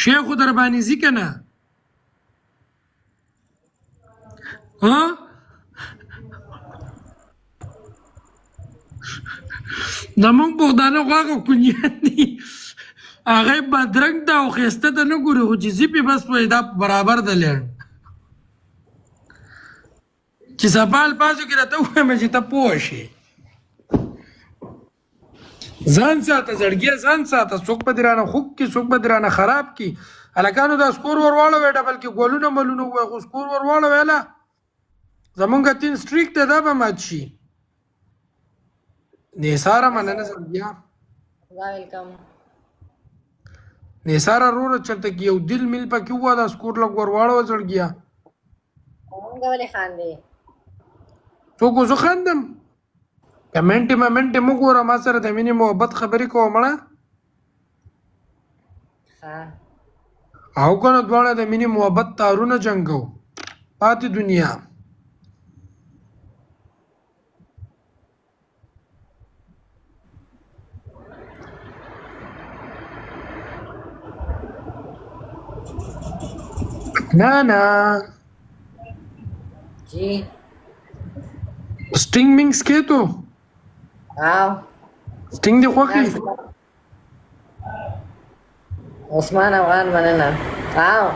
شیخ در باندې ځي که نه زمونږ پښتانه غوښه کونیان دي هغه بدرنګ ده او ښایسته ته نه ګوري خو چې ځي پې بس وایي دا برابر ده لینډ چې سبا الفاظو کې راته ووایم چې ته پوه شې ځان ساته زړګیه ځان ساته څوک به دې رانه خوږ کړي څوک به دې رانه خراب کړي هلکانو دا سکور ور واړوئ ډبل کې ګولونه ملونه ووایي خو سکور ور واړوئ هله زمونږ ټیم سټریک دی دا به مات شي نیساره مننه زړګیه نیساره وروره چېرته کې یو دل میل پکې ووه دا سکور لږ ور واړوه زړګیه څوک زه خندم کمنټې ممنټې مه ګوره ما سره د مینې محبت خبرې کوه مړه او که نه دواړه د مینې محبت تارونه جنګو پاتې دنیا نه जी स्टिंग मिंग्स के तो आओ स्टिंग दे खोखी عثمان افغان مننه आओ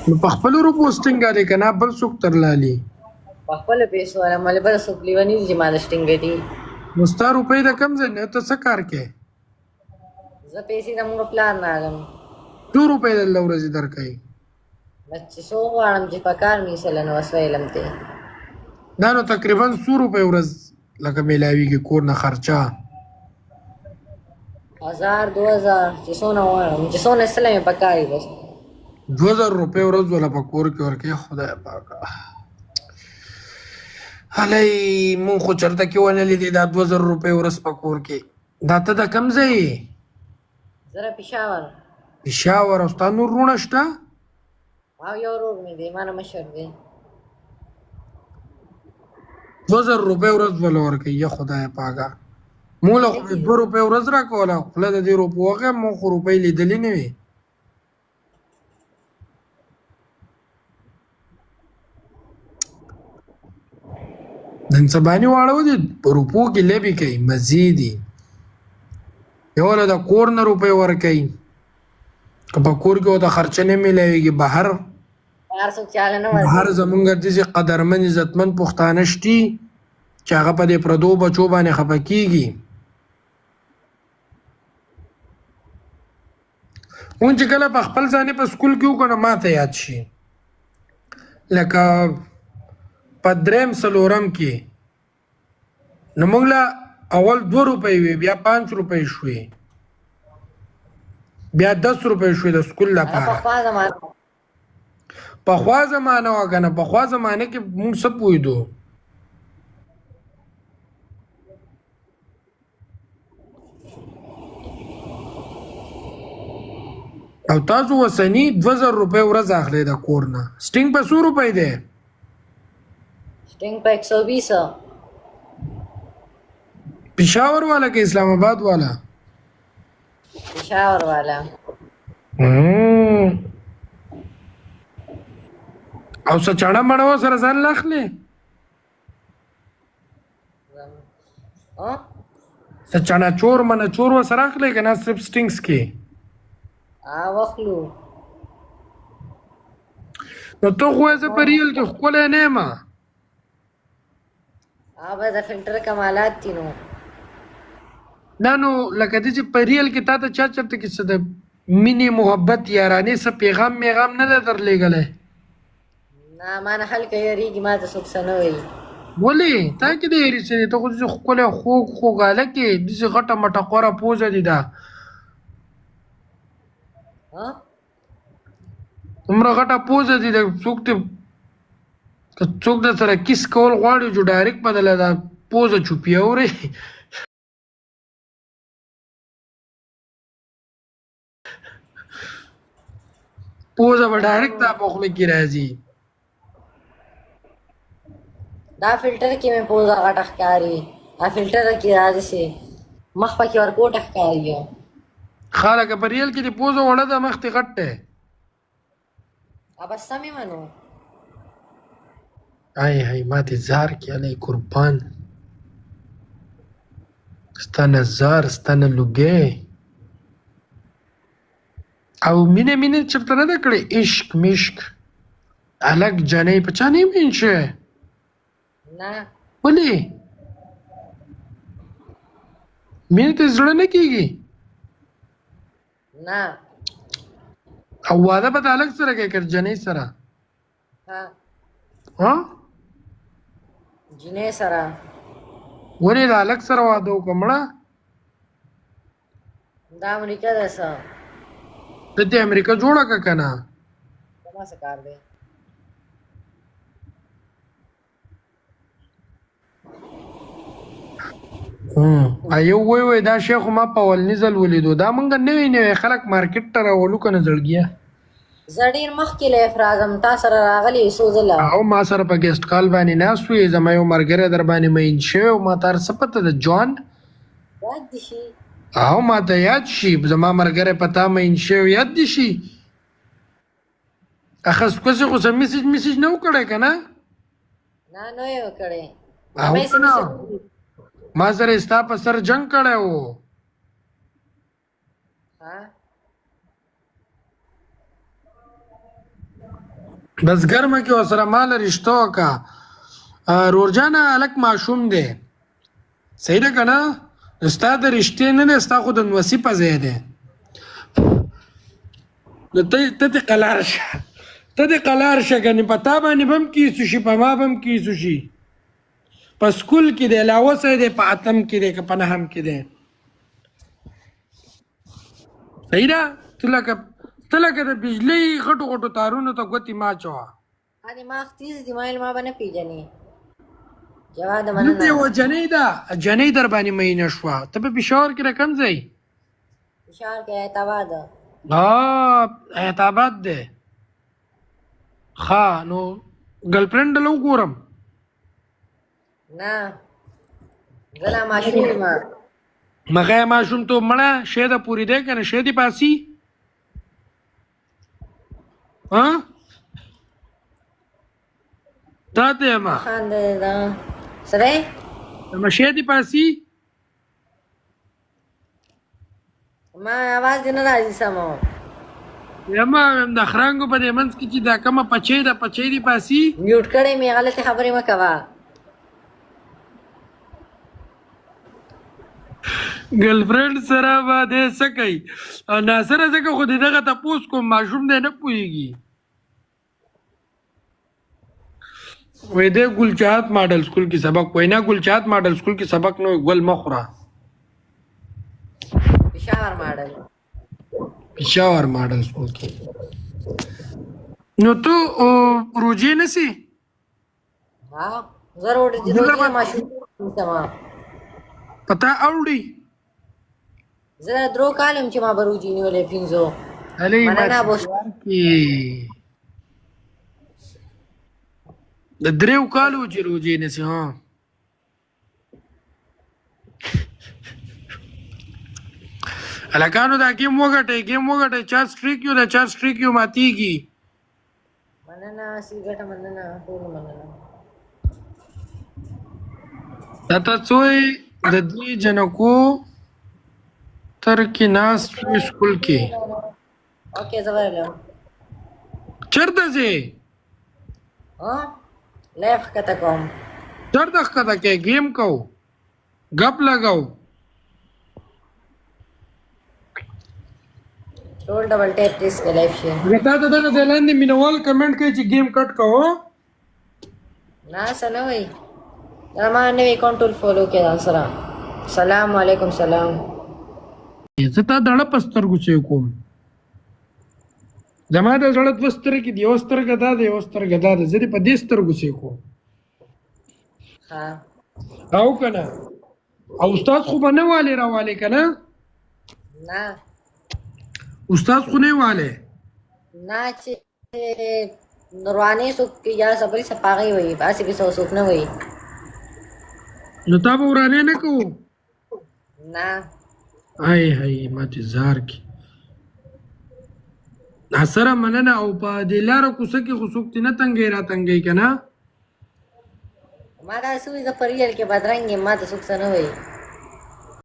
نو په خپل روپو سټینګ غالي کنه بل څوک ترلالي په خپل پیسو ولا مله بل څوک لیونی چې ما د شټینګ دی نو ستا روپۍ د کم ځای نه ته څه کار کې زه پیسې د موږ پلان نه علم 2 روپۍ د ورځې درکې بچ سو غواړم چې پکار می سره نو وسویلم ته دا نو تقریبا 100 روپۍ ورځ لکه میلاویږي کور نه خرچه 1000 2000 چې څونه وړم چې څونه سلامه پکاري بس 2000 روپۍ ورځ ولا په کور کې ورکې خدای پاک هلې مون خو چرته کې ونه لیدې دا 2000 روپۍ ورځ په کور کې دا ته د کم ځای زره پېښور او ستا نور وروڼه شته او یو ورور مې دی ما نه مشر دی 2000 روپۍ ورځ ولا ورکې یا خدای پاکه موږ خو 2 روپۍ ورځ راکوله خوله د دې روپو هغه مونږ خو روپۍ لیدلې نه وي نن سباني واړه دي په روپو کې لبې کوي مزې دي یو له د کور نه روپۍ ورکوي که په کور کې ورته خرچه نه میلاویږي بهر زمونږ داسې قدرمن عزتمن پښتانه شتي چې هغه په دې پردو بچو باندې خفه کېږي اون چې کله په خپل ځانې په سکول کې وکړو نو ماته یاد شي لکه په 3 څلورم کې نو موږ له اول 2 روپۍ وي بیا 5 روپۍ شوې بیا 10 روپۍ شوې د سکول لپاره پخوا زمانه وه که نه پخوا زمانه کې موږ څه پوهېدو او تاسو وسني 2000 روپۍ ورځ اخلئ د کور نه سټینګ په 100 روپۍ دی سټینګ په 120 پېښور والا که اسلام آباد والا پېښور والا او څه چاړه مړه سره ځان لاخلې څه چاړه چور منه چور سره اخلې که نه صرف سټینګس کې واخلو نو ته خو زه په ریل کې ښکلی نه یم به د فلټر کمالات دي نو نه نو لکه دې چې په ریل کې تا ته چا چېرته کې څه د مینې محبت یارانې څه پیغام میغام نه ده درلېږلی نه ما نه خلک یېرېږي ما ته څوک څه نه وایي ولې تا کې د یېرې څه دی ته خو داسې ښکلی خوږ هلک یې داسې غټه مټه خوره پوزه دي دا دومره غټه پوزه دي څوک ته که څوک در سره کیس کول غواړي جو ډایرکټ بدله دا پوزه چوپي اورې پوزه به ډایرکټ تا په خوله کې راځي دا فلټر کې مې پوزه غټه ښکاري دا فلټر کې راځي مخ پکې ورکوټه ښکاري خاله که په ریل کې دې پوزه وړه ده مخ دې غټ دی ابا سمې منو ای هی ما دې زار کې علی قربان ستا نه زار ستا نه لوګی او مینه مینه چرته نه ده کړې عشق مشق الګ جنۍ په چا نه مین شه نه ولې مینه ته زړه نه کېږي نه او واده به د الګ سره کوې که جنۍ سره ها ها جنې سره ولې د الګ سره واده وکړه مړه دا امریکا ده څه د دې امریکا جوړه که که نه زما څه کار دی یو وای دا شیخ ما په اولني ځل ولیدو دا مونږ نوی نوی خلک مارکیټ ته راولو که نه زړګیه زه ډېر مخکې له افرازم تا سره راغلی څو ځله او ما سره په ګیسټ کال باندې ناست وې زما یو ملګری در باندې مین شوی او ما ته هر څه پته ده جان یاد دي شي او ما ته یاد شي زما ملګری په تا مین شوی یاد دي شي اخس کوسې خو څه میسیج نه و کړی که نه نه نو یې وکړې او که نه ما سره ستا په سر جنګ کړی و ها بس ګرمه کې ورسره ماله رشته وکړه رورجانه هلک ماشوم دی صحیح ده که نه ستا د رشتې نه دی ستا خو د نوسي په ځای دی نو ته دې قلار شه ته دې قلار شه کنې په تا باندې به هم کیسو شي په ما به هم کیسو شي په سکول کې دی علاوه څه دی په اتم کې دی که په نهم کې دی صحیح ده ته لکه د بجلۍ غټو غټو تارونو ته ګوتې ما اچوه ما دماغ تیز دی ما علما به نه پیژنې جواد دلته مننه یوه جنۍ ده جنۍ در باندې مینه شوه ته په پېښور کې رقم ځئ پېښور کې اعتبار ده اعتاباد دی ښه نو ګرلفرینډ له وګورم نه زه لا ماشوم یم مغه ماشوم تو مړه شه د پوری دی که نه شه دې پاسي ها دا ته ما خاندې ده سره شه دې پاسي ما आवाज دې نه راځي سمو یما د خرانګو په دې منځ کې چې دا کومه پچې ده پچې دې پاسي میوټ کړې مې غلطه خبرې مه کوه ګرلفرینډ سره به دې څه کوي ناصره ځکه خو دې دغه تپوس کوم ماشوم دی نه پوهېږي وای دې ګلچات ماډل سکول کې سبق وای نه ګلچات ماډل سکول کې سبق نه ګل مه خوره پېښور ماډل پېښور ماډل سکول کې نو ته روجې نیسې ها زه روجې ماشوم سما پتا اوړي زه درو کالم چې ما به روجې نیولې پنځو هلې مننه بوس د دریو کالو چې روجې نیسې ها هلکانو دا ګیم وګټئ چا سټریک یو دا چا سټریک یو ماتېږي مننه سی ګټه مننه ټول مننه دا ته څوی د دې جنکو تر کې ناست وي سکول کې اوکې زه ورغلم چېرته ځې ها لایف کته کوم چېرته ښکته کې ګیم کوو ګپ لګاو ټول ډبل ټیپ دیس لایف شي تا ته دغه ځای لاندې مینوال کمنټ کوي چې ګیم کټ کوو نه څه نه وایي دا ما نوی اکاونټ ټول فالو کړه سره سلام علیکم سلام زه تا دړه په سترګو چې کوم زما د زړه دوه سترګې دي یوه سترګه دا ده یوه سترګه دا ده زه دې په دې سترګو چې کوم ها او که نه او استاد خو به نه والې راوالې که نه نه استاد خو نه والې نه چې نروانې څوک یا صبري سپاغی وایي باسې به څوک نه وایي نو تا به ورانې نه کوو نه ای هی ما دې زار کې سره مننه او په دې لاره کوڅه کې خو څوک دې نه تنګوي را تنګوي که نه ما دا سوي زه په ریل کې بدرنګ یم ما ته څوک څه نه وایي